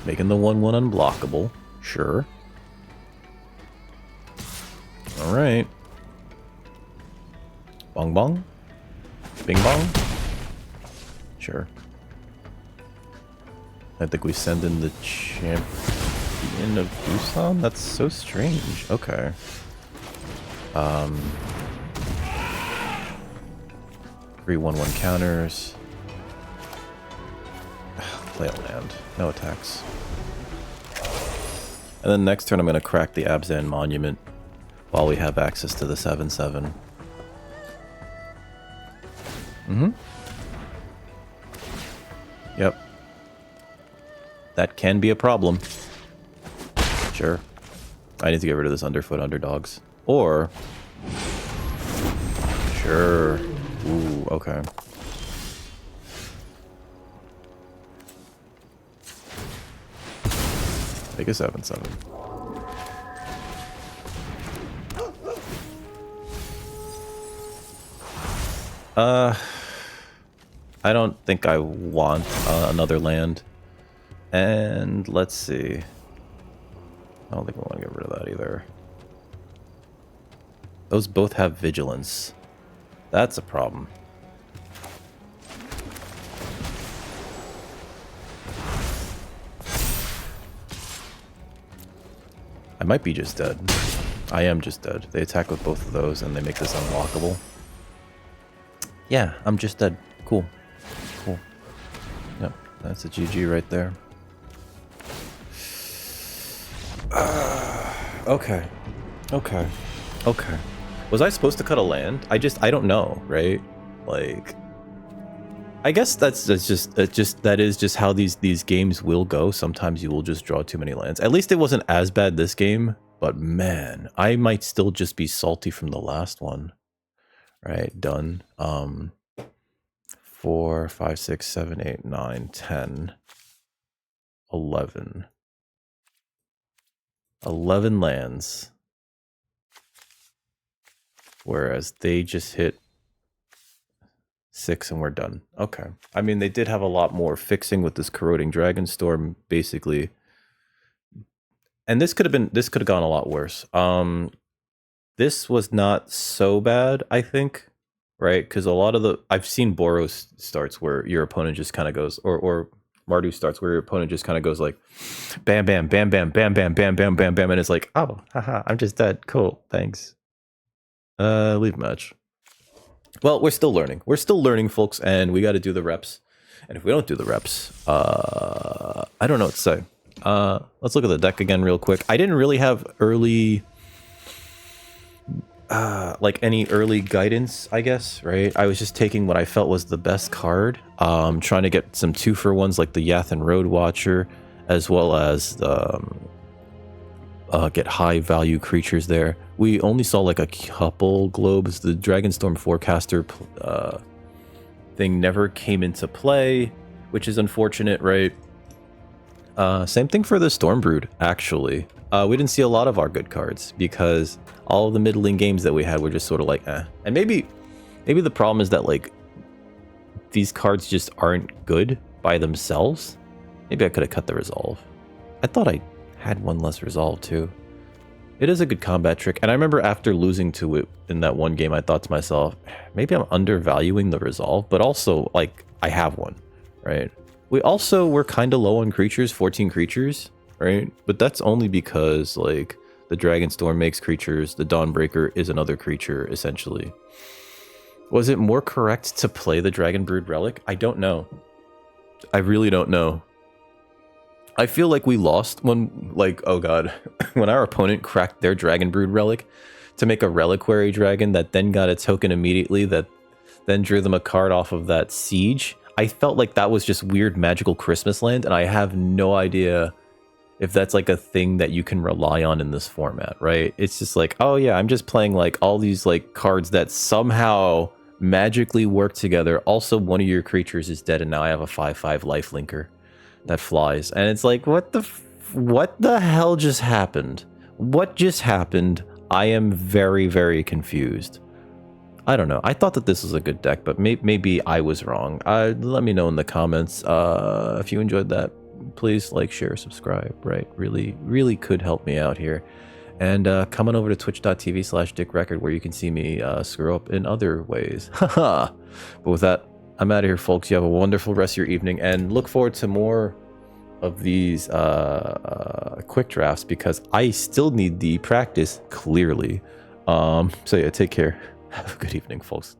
Making the 1/1 unblockable. Sure. Alright. Bong bong? Bing bong? Sure. I think we send in the Champion of Doosan? That's so strange. Okay. 3/1/1 counters. Play a land. No attacks. And then next turn I'm going to crack the Abzan Monument while we have access to the 7/7. Mm-hmm. Yep. That can be a problem. Sure. I need to get rid of this underfoot underdogs. Or... Sure. Ooh, okay. Make a 7/7. I don't think I want another land. And let's see. I don't think we want to get rid of that either. Those both have vigilance. That's a problem. I might be just dead. I am just dead. They attack with both of those and they make this unblockable. Yeah, I'm just dead. Cool. Cool. Yep, that's a GG right there. Okay. Okay. Okay. Was I supposed to cut a land? I don't know, right? Like, I guess that is just how these games will go. Sometimes you will just draw too many lands. At least it wasn't as bad this game, but man, I might still just be salty from the last one. Right, done. 4, 5, 6, 7, 8, 9, 10, 11. 11 lands. Whereas they just hit 6 and we're done. Okay. I mean, they did have a lot more fixing with this corroding Dragonstorm, basically. And this could have gone a lot worse. This was not so bad, I think, right? Because a lot of I've seen Boros starts where your opponent just kind of goes, or Mardu starts where your opponent just kind of goes like, bam, bam, bam, bam, bam, bam, bam, bam, bam, bam, and it's like, oh, haha, I'm just dead. Cool, thanks. Leave match. Well, we're still learning. We're still learning, folks, and we got to do the reps. And if we don't do the reps, I don't know what to say. Let's look at the deck again real quick. I didn't really have early, like any early guidance, I guess, right? I was just taking what I felt was the best card, trying to get some 2-for-1s like the Yathan Road Watcher, as well as get high value creatures there. We only saw like a couple globes. The Dragonstorm Forecaster thing never came into play, which is unfortunate, right? Same thing for the Stormbrood, actually. We didn't see a lot of our good cards because all of the middling games that we had were just sort of like, eh. And maybe the problem is that like these cards just aren't good by themselves. Maybe I could have cut the resolve. I thought I had one less resolve too. It is a good combat trick, and I remember after losing to it in that one game, I thought to myself, maybe I'm undervaluing the resolve, but also like I have one, right? We also were kind of low on creatures, 14 creatures, right? But that's only because like the Dragonstorm makes creatures, the Dawnbreaker is another creature essentially. Was it more correct to play the Dragonbrood Relic? I don't know. I really don't know. I feel like we lost when, like, oh god, when our opponent cracked their Dragonbrood Relic to make a Reliquary Dragon that then got a token immediately that then drew them a card off of that Siege. I felt like that was just weird magical Christmas land, and I have no idea if that's like a thing that you can rely on in this format, right? It's just like, oh yeah, I'm just playing like all these like cards that somehow magically work together. Also, one of your creatures is dead, and now I have a 5/5 lifelinker that flies, and it's like, what the hell just happened? What just happened? I am very, very confused. I don't know. I thought that this was a good deck, but maybe I was wrong. Let me know in the comments if you enjoyed that. Please like, share, subscribe, right? Really could help me out here. And come on over to twitch.tv/dickrecord where you can see me screw up in other ways. Haha. But with that, I'm out of here, folks. You have a wonderful rest of your evening, and look forward to more of these quick drafts because I still need the practice, clearly. So yeah, take care. Have a good evening, folks.